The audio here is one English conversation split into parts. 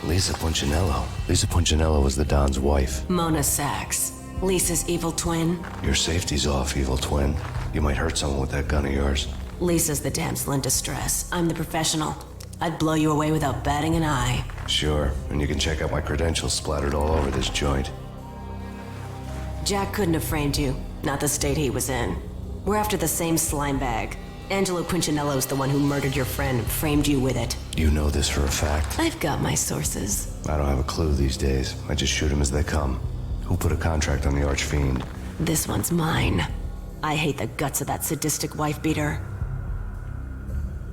Lisa Punchinello. Lisa Punchinello was the Don's wife. Mona Sachs. Lisa's evil twin. Your safety's off, evil twin. You might hurt someone with that gun of yours. Lisa's the damsel in distress. I'm the professional. I'd blow you away without batting an eye. Sure, and you can check out my credentials splattered all over this joint. Jack couldn't have framed you. Not the state he was in. We're after the same slime bag. Angelo Punchinello's the one who murdered your friend and framed you with it. You know this for a fact? I've got my sources. I don't have a clue these days. I just shoot them as they come. Who put a contract on the Archfiend? This one's mine. I hate the guts of that sadistic wife-beater.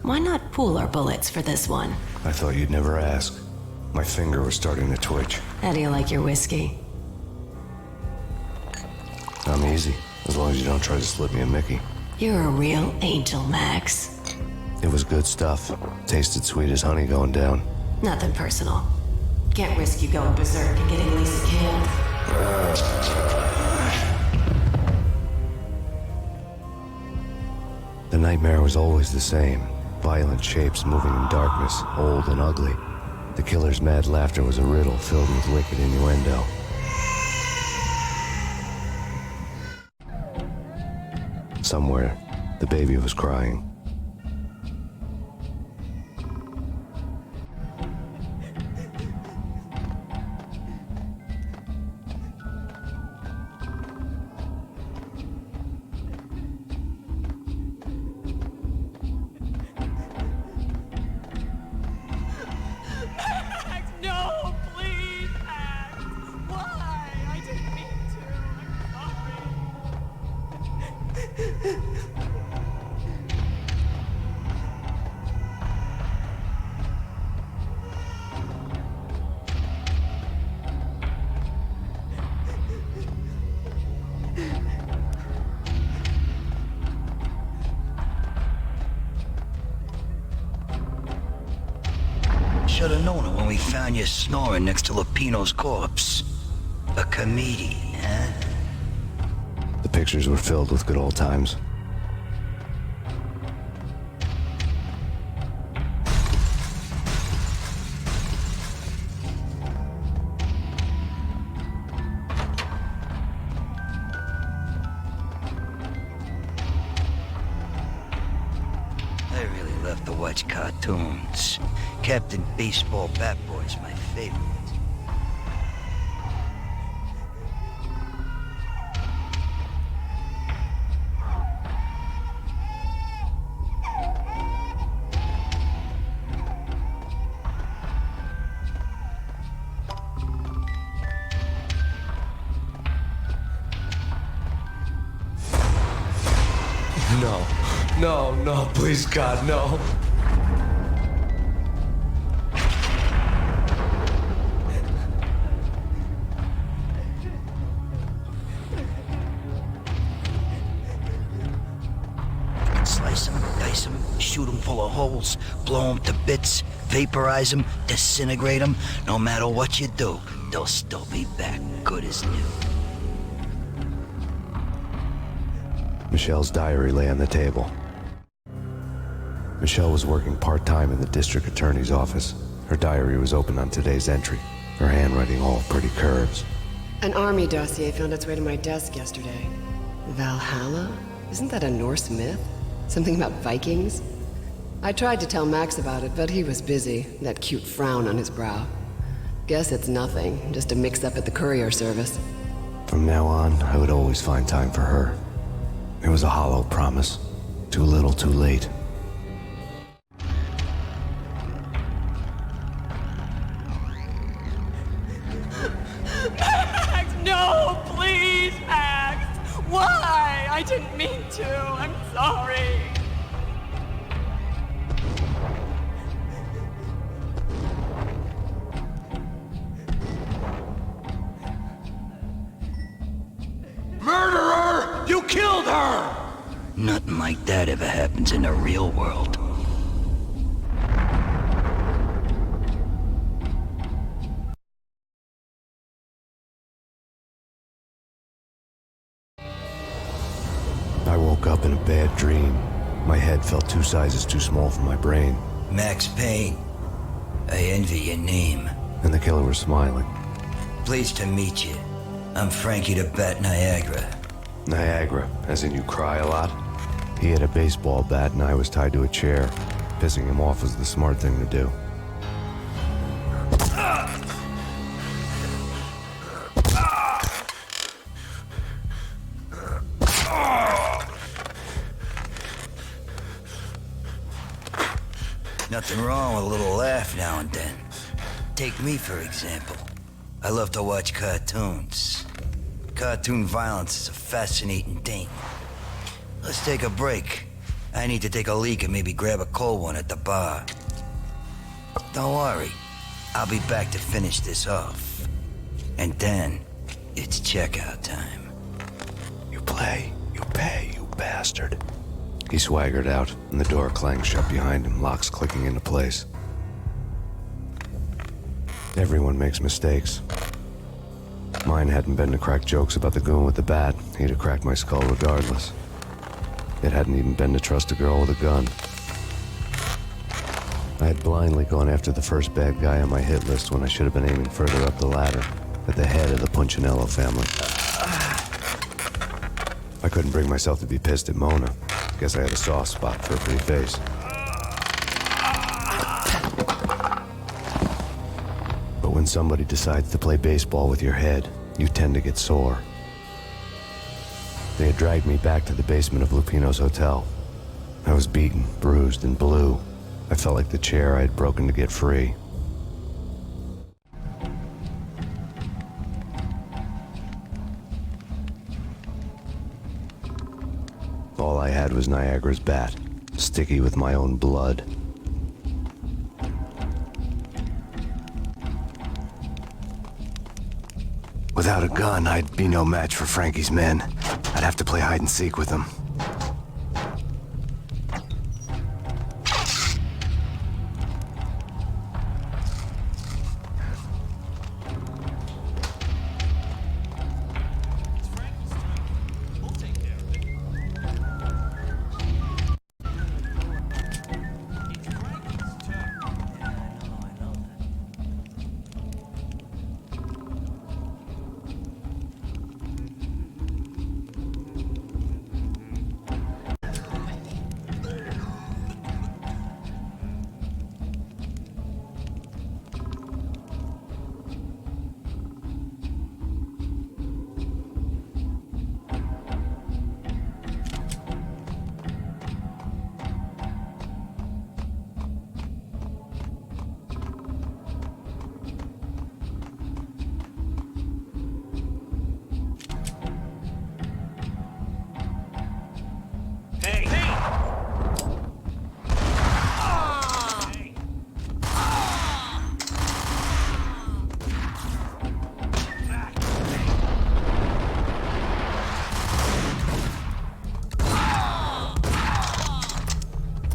Why not pool our bullets for this one? I thought you'd never ask. My finger was starting to twitch. How do you like your whiskey? I'm easy, as long as you don't try to slip me a Mickey. You're a real angel, Max. It was good stuff. Tasted sweet as honey going down. Nothing personal. Can't risk you going berserk and getting Lisa killed. The nightmare was always the same. Violent shapes moving in darkness, old and ugly. The killer's mad laughter was a riddle filled with wicked innuendo. Somewhere, the baby was crying. Max, no, please, Max. Why? I didn't mean to. I'm sorry. Should've known it when we found you snoring next to Lupino's corpse. A comedian, huh? The pictures were filled with good old times. I really love to watch cartoons. Captain Baseball Bat Boy's my favorite. No, please God, no. Slice them, dice them, shoot them full of holes, blow them to bits, vaporize them, disintegrate them. No matter what you do, they'll still be back good as new. Michelle's diary lay on the table. Michelle was working part-time in the district attorney's office. Her diary was open on today's entry, her handwriting all pretty curves. An army dossier found its way to my desk yesterday. Valhalla? Isn't that a Norse myth? Something about Vikings? I tried to tell Max about it, but he was busy, that cute frown on his brow. Guess it's nothing, just a mix-up at the courier service. From now on, I would always find time for her. It was a hollow promise. Too little, too late. Max, no, please, Max. Why? I didn't mean to. I'm sorry. Murderer! You killed her! Nothing like that ever happens in the real world. I woke up in a bad dream. My head felt 2 sizes too small for my brain. Max Payne. I envy your name. and the killer was smiling. Pleased to meet you. I'm Frankie the Bat Niagara. Niagara, as in you cry a lot? He had a baseball bat and I was tied to a chair. Pissing him off was the smart thing to do. Nothing wrong with a little laugh now and then. Take me, for example. I love to watch cartoons. Cartoon violence is a fascinating thing. Let's take a break. I need to take a leak and maybe grab a cold one at the bar. Don't worry. I'll be back to finish this off. And then, it's checkout time. You play, you pay, you bastard. He swaggered out, and the door clanged shut behind him, locks clicking into place. Everyone makes mistakes. Mine hadn't been to crack jokes about the goon with the bat. He'd have cracked my skull regardless. It hadn't even been to trust a girl with a gun. I had blindly gone after the first bad guy on my hit list when I should have been aiming further up the ladder, at the head of the Punchinello family. I couldn't bring myself to be pissed at Mona. Guess I had a soft spot for a pretty face. But when somebody decides to play baseball with your head, you tend to get sore. They had dragged me back to the basement of Lupino's hotel. I was beaten, bruised, and blue. I felt like the chair I had broken to get free. All I had was Niagara's bat, sticky with my own blood. Without a gun, I'd be no match for Frankie's men. I'd have to play hide and seek with them.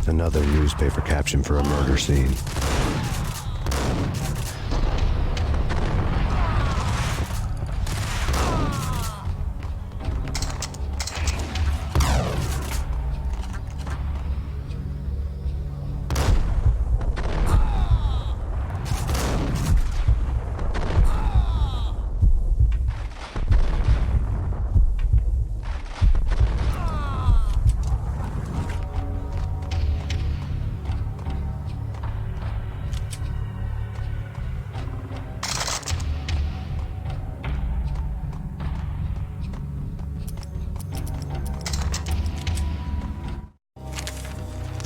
Another newspaper caption for a murder scene.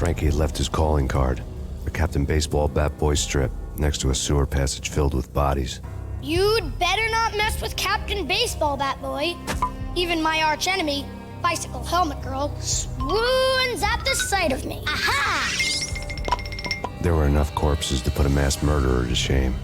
Frankie had left his calling card, a Captain Baseball Bat Boy strip, next to a sewer passage filled with bodies. You'd better not mess with Captain Baseball Bat Boy. Even my archenemy, Bicycle Helmet Girl, swoons at the sight of me. Aha! There were enough corpses to put a mass murderer to shame.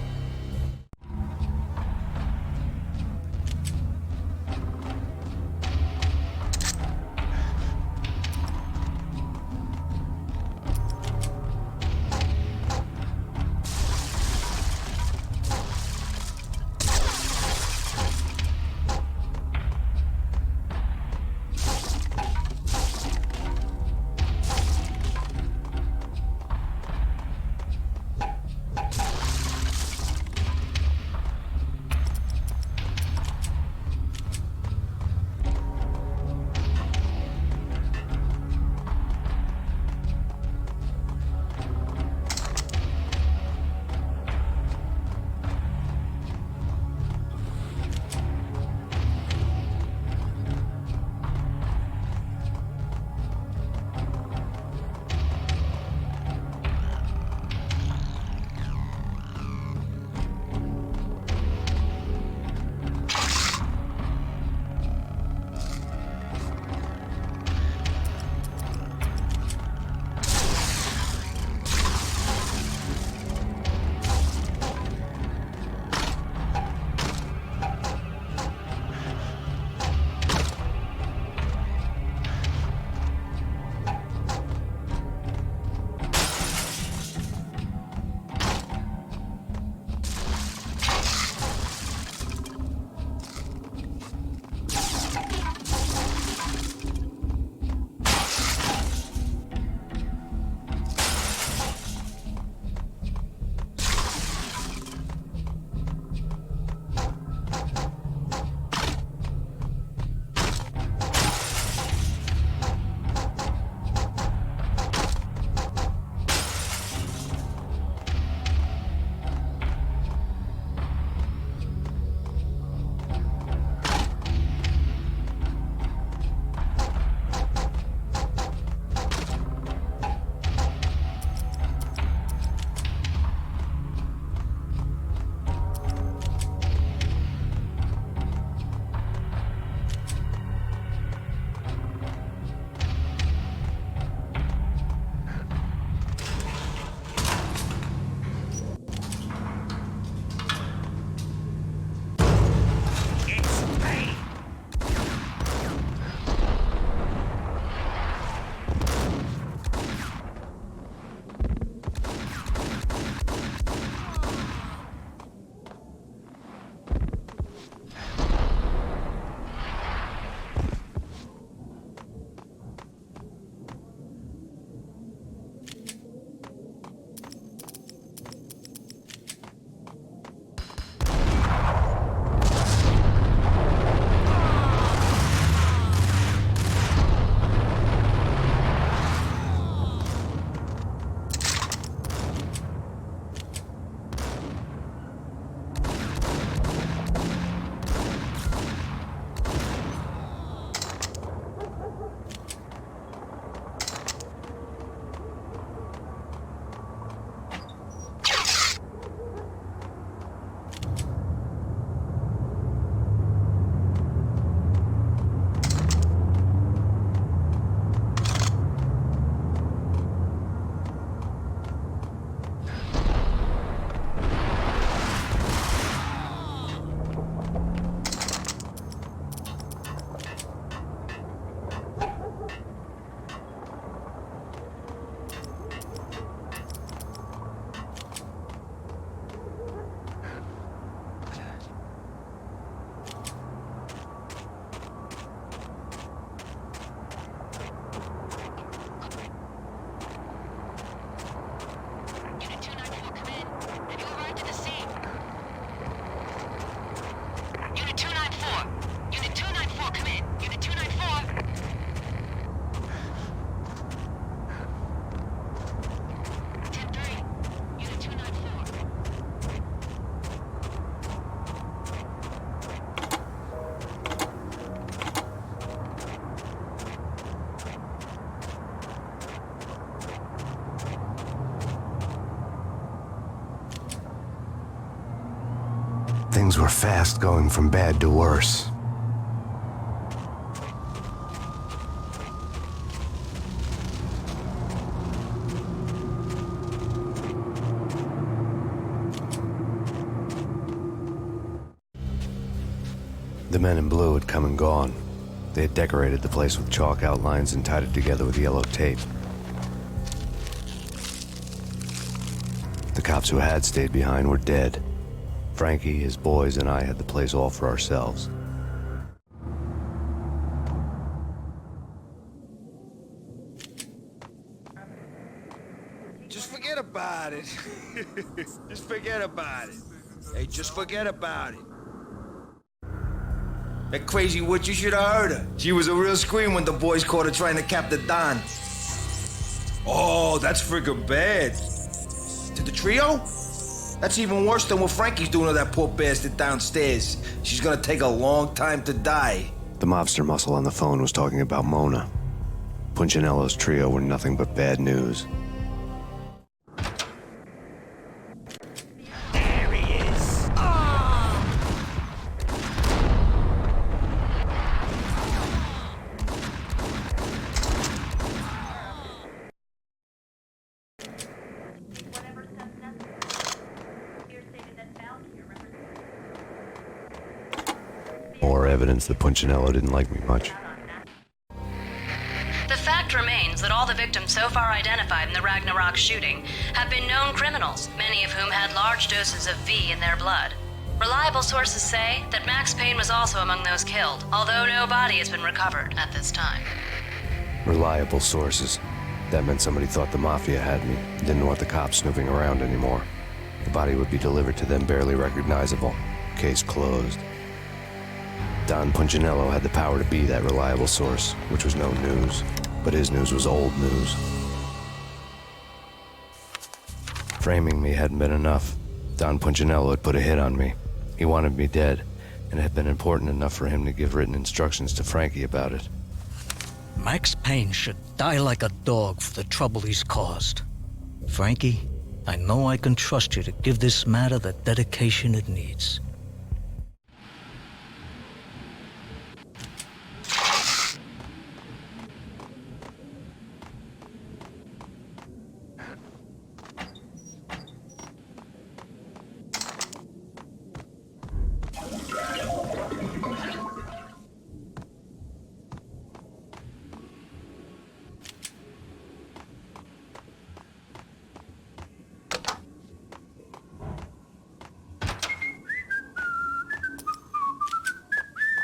Things were fast going from bad to worse. The men in blue had come and gone. They had decorated the place with chalk outlines and tied it together with yellow tape. The cops who had stayed behind were dead. Frankie, his boys, and I had the place all for ourselves. Just forget about it. Just forget about it. Hey, just forget about it. That crazy witch, you should have heard her. She was a real scream when the boys caught her trying to cap the Don. Oh, that's friggin' bad. To the trio? That's even worse than what Frankie's doing to that poor bastard downstairs. She's gonna take a long time to die. The mobster muscle on the phone was talking about Mona. Punchinello's trio were nothing but bad news. There he is. More evidence that Punchinello didn't like me much. The fact remains that all the victims so far identified in the Ragnarok shooting have been known criminals, many of whom had large doses of V in their blood. Reliable sources say that Max Payne was also among those killed, although no body has been recovered at this time. Reliable sources. That meant somebody thought the Mafia had me, didn't want the cops snooping around anymore. The body would be delivered to them barely recognizable. Case closed. Don Punchinello had the power to be that reliable source, which was no news. But his news was old news. Framing me hadn't been enough. Don Punchinello had put a hit on me. He wanted me dead, and it had been important enough for him to give written instructions to Frankie about it. Max Payne should die like a dog for the trouble he's caused. Frankie, I know I can trust you to give this matter the dedication it needs.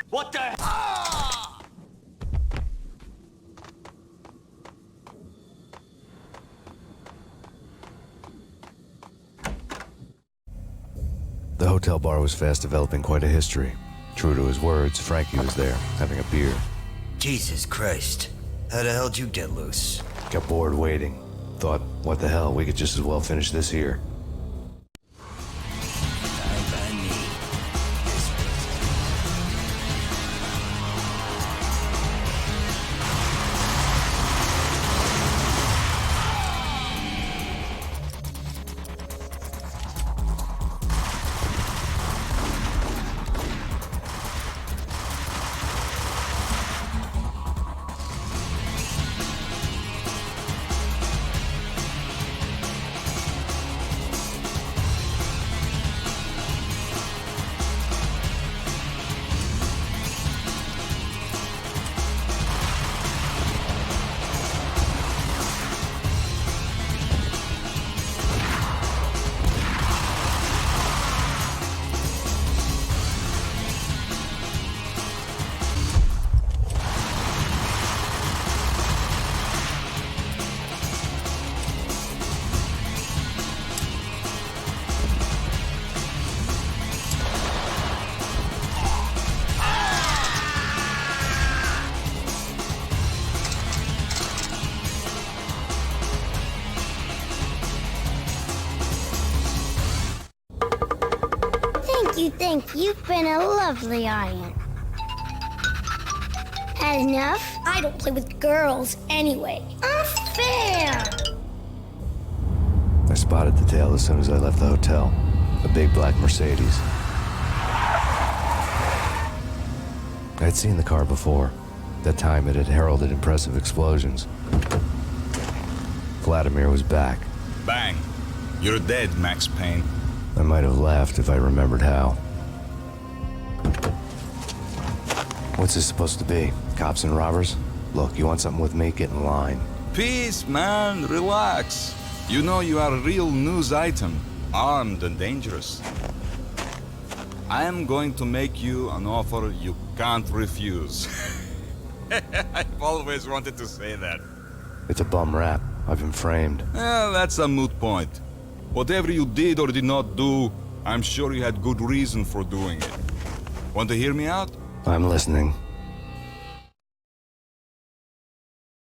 What the hell? The hotel bar was fast developing quite a history. True to his words, Frankie was there, having a beer. Jesus Christ. How the hell did you get loose? Got bored waiting. Thought, what the hell, we could just as well finish this here. Thank you. You've been a lovely aunt. Had enough? I don't play with girls anyway. Unfair! I spotted the tail as soon as I left the hotel. A big black Mercedes. I'd seen the car before. That time it had heralded impressive explosions. Vladimir was back. Bang. You're dead, Max Payne. I might have laughed if I remembered how. What's this supposed to be? Cops and robbers? Look, you want something with me? Get in line. Peace, man. Relax. You know you are a real news item. Armed and dangerous. I am going to make you an offer you can't refuse. I've always wanted to say that. It's a bum rap. I've been framed. That's a moot point. Whatever you did or did not do, I'm sure you had good reason for doing it. Want to hear me out? I'm listening.